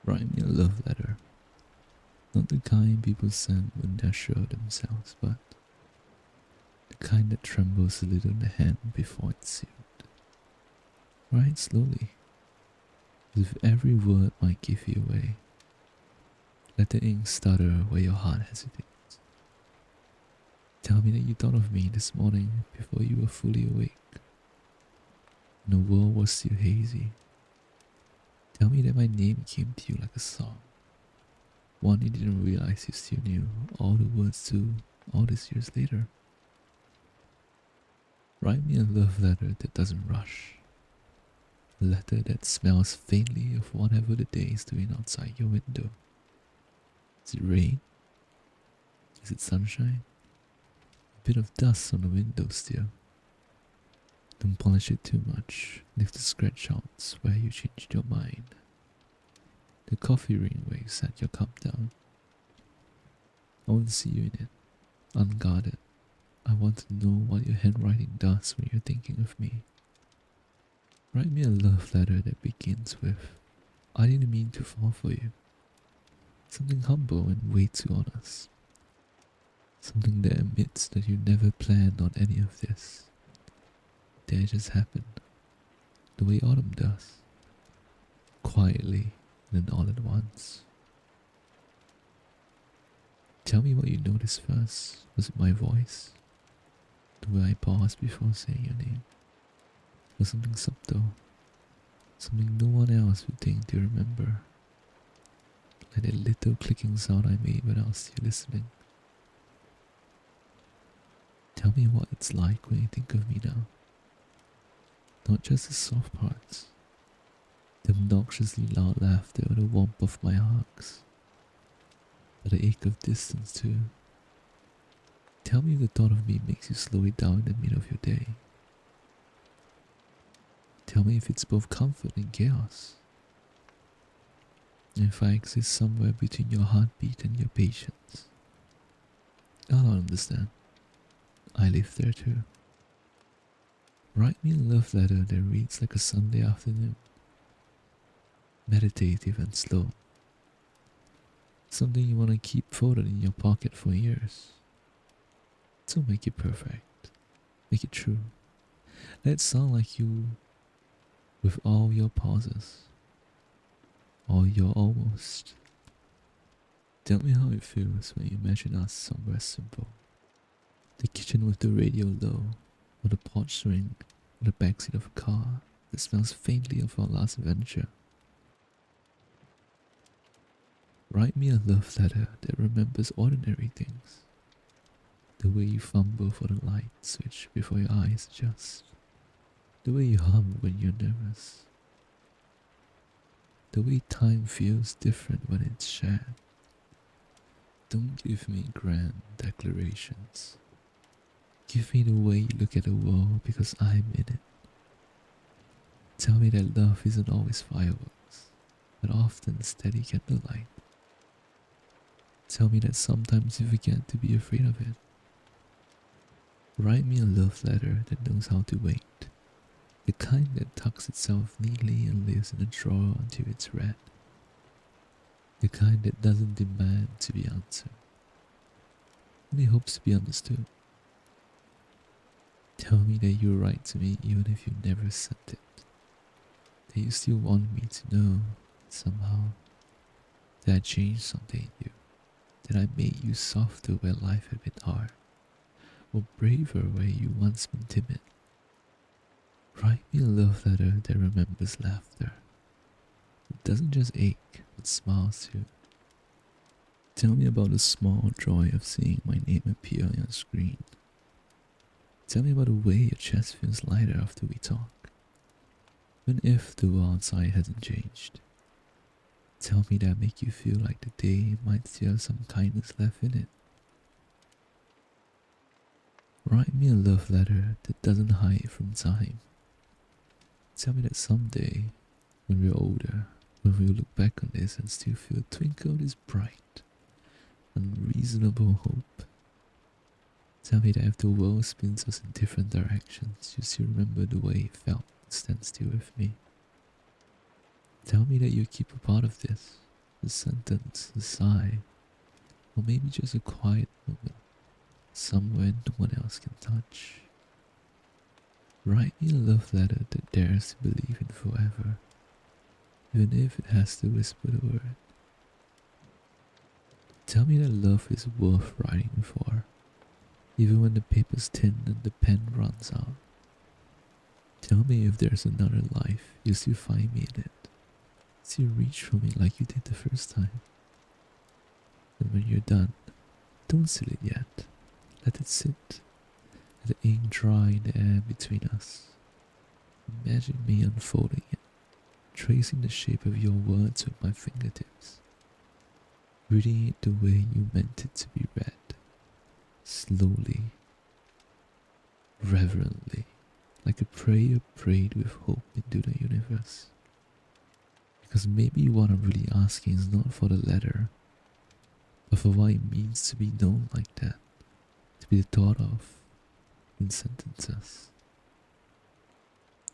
Write me a love letter. Not the kind people send when they're sure of themselves, but the kind that trembles a little in the hand before it's sealed. Write slowly, as if every word might give you away. Let the ink stutter where your heart hesitates. Tell me that you thought of me this morning before you were fully awake, and the world was still hazy. Tell me that my name came to you like a song, one you didn't realize you still knew all the words to all these years later. Write me a love letter that doesn't rush, a letter that smells faintly of whatever the day is doing outside your window. Is it rain? Is it sunshine? A bit of dust on the window still. Don't polish it too much, leave the scratch outs where you changed your mind. The coffee ring where you set your cup down. I want to see you in it, unguarded. I want to know what your handwriting does when you're thinking of me. Write me a love letter that begins with, I didn't mean to fall for you. Something humble and way too honest. Something that admits that you never planned on any of this. That it just happened, the way autumn does. Quietly, and then all at once. Tell me what you noticed first. Was it my voice? The way I paused before saying your name? Or something subtle? Something no one else would think to remember? Like that little clicking sound I made when I was still listening. Tell me what it's like when you think of me now. Not just the soft parts, the obnoxiously loud laughter or the warmth of my hugs, but the ache of distance too. Tell me if the thought of me makes you slow it down in the middle of your day. Tell me if it's both comfort and chaos. And if I exist somewhere between your heartbeat and your patience. I'll understand. I live there too. Write me a love letter that reads like a Sunday afternoon. Meditative and slow. Something you want to keep folded in your pocket for years. Don't make it perfect. Make it true. Let it sound like you with all your pauses. All your almost. Tell me how it feels when you imagine us somewhere simple. The kitchen with the radio low, or the porch swing, or the backseat of a car that smells faintly of our last adventure. Write me a love letter that remembers ordinary things. The way you fumble for the light switch before your eyes adjust. The way you hum when you're nervous. The way time feels different when it's shared. Don't give me grand declarations. Give me the way you look at the world because I'm in it. Tell me that love isn't always fireworks, but often steady candlelight. Tell me that sometimes you forget to be afraid of it. Write me a love letter that knows how to wait. The kind that tucks itself neatly and lives in a drawer until it's read. The kind that doesn't demand to be answered. Only hopes to be understood. Tell me that you'll write to me even if you never sent it. That you still want me to know, somehow, that I changed something in you. That I made you softer where life had been hard. Or braver where you once been timid. Write me a love letter that remembers laughter. It doesn't just ache, but smiles too. Tell me about the small joy of seeing my name appear on your screen. Tell me about the way your chest feels lighter after we talk. Even if the world outside hasn't changed. Tell me that make you feel like the day might still have some kindness left in it. Write me a love letter that doesn't hide from time. Tell me that someday, when we're older, when we look back on this and still feel a twinkle of this bright, unreasonable hope. Tell me that if the world spins us in different directions, you still remember the way it felt to stand still with me. Tell me that you keep a part of this, a sentence, a sigh, or maybe just a quiet moment somewhere no one else can touch. Write me a love letter that dares to believe in forever, even if it has to whisper the word. Tell me that love is worth writing for, even when the paper's thin and the pen runs out. Tell me if there's another life, you still find me in it. Still reach for me like you did the first time. And when you're done, don't seal it yet. Let it sit. Let the ink dry in the air between us. Imagine me unfolding it, tracing the shape of your words with my fingertips. Reading it the way you meant it to be read. Slowly, reverently, like a prayer prayed with hope into the universe. Because maybe what I'm really asking is not for the letter, but for what it means to be known like that, to be thought of in sentences,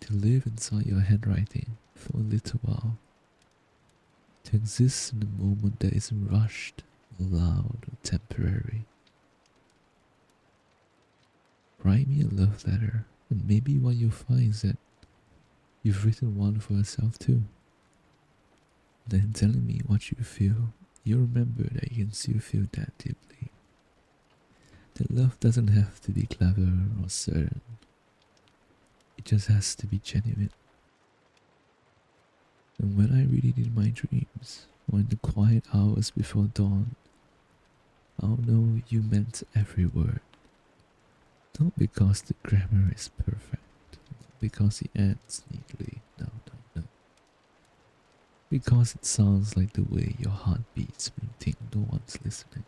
to live inside your handwriting for a little while, to exist in a moment that isn't rushed, loud, or temporary. Write me a love letter, and maybe what you'll find is that you've written one for yourself too. Then telling me what you feel, you'll remember that you can still feel that deeply. That love doesn't have to be clever or certain. It just has to be genuine. And when I read it in my dreams, or in the quiet hours before dawn, I'll know you meant every word. Not because the grammar is perfect, not because it ends neatly, no. Because it sounds like the way your heart beats when you think no one's listening.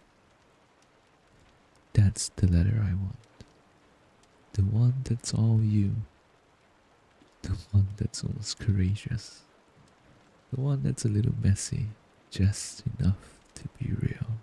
That's the letter I want. The one that's all you. The one that's almost courageous. The one that's a little messy, just enough to be real.